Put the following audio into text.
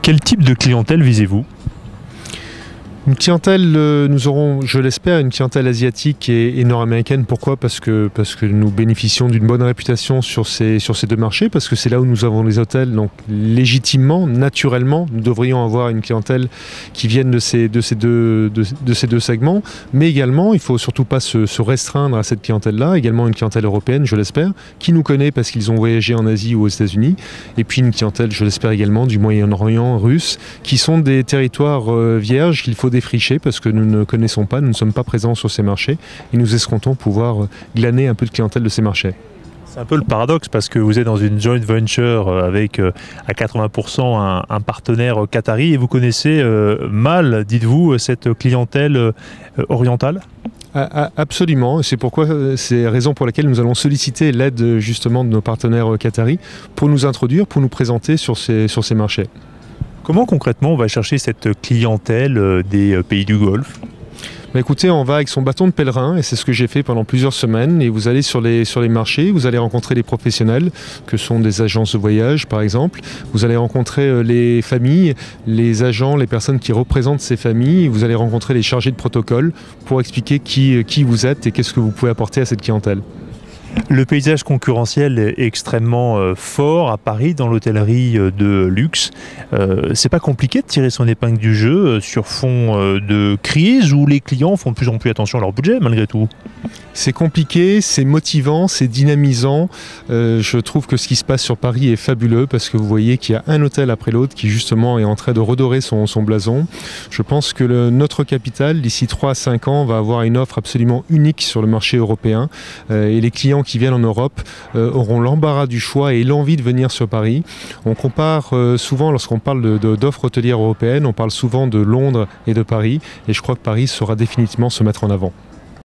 Quel type de clientèle visez-vous? Une clientèle, nous aurons, je l'espère, une clientèle asiatique et nord-américaine. Pourquoi? Parce que nous bénéficions d'une bonne réputation sur ces deux marchés, parce que c'est là où nous avons les hôtels. Donc légitimement, naturellement, nous devrions avoir une clientèle qui vienne de ces deux segments. Mais également, il ne faut surtout pas se restreindre à cette clientèle-là. Également une clientèle européenne, je l'espère, qui nous connaît parce qu'ils ont voyagé en Asie ou aux États-Unis. Et puis une clientèle, je l'espère également, du Moyen-Orient, russe, qui sont des territoires vierges qu'il faut défricher parce que nous ne connaissons pas, nous ne sommes pas présents sur ces marchés et nous escomptons pouvoir glaner un peu de clientèle de ces marchés. C'est un peu le paradoxe parce que vous êtes dans une joint venture avec à 80% un partenaire qatari et vous connaissez mal, dites-vous, cette clientèle orientale? Absolument, c'est la raison pour laquelle nous allons solliciter l'aide justement de nos partenaires qataris pour nous introduire, pour nous présenter sur ces marchés. Comment concrètement on va chercher cette clientèle des pays du Golfe? Écoutez, on va avec son bâton de pèlerin et c'est ce que j'ai fait pendant plusieurs semaines. Et vous allez sur les marchés, vous allez rencontrer les professionnels, que sont des agences de voyage par exemple. Vous allez rencontrer les familles, les agents, les personnes qui représentent ces familles. Vous allez rencontrer les chargés de protocole pour expliquer qui vous êtes et qu'est-ce que vous pouvez apporter à cette clientèle. Le paysage concurrentiel est extrêmement fort à Paris dans l'hôtellerie de luxe. C'est pas compliqué de tirer son épingle du jeu sur fond de crise où les clients font de plus en plus attention à leur budget malgré tout? C'est compliqué, c'est motivant, c'est dynamisant. Je trouve que ce qui se passe sur Paris est fabuleux parce que vous voyez qu'il y a un hôtel après l'autre qui justement est en train de redorer son blason. Je pense que notre capitale, d'ici 3 à 5 ans, va avoir une offre absolument unique sur le marché européen. Et les clients qui viennent en Europe auront l'embarras du choix et l'envie de venir sur Paris. On compare souvent, lorsqu'on parle d'offres hôtelières européennes, on parle souvent de Londres et de Paris. Et je crois que Paris saura définitivement se mettre en avant.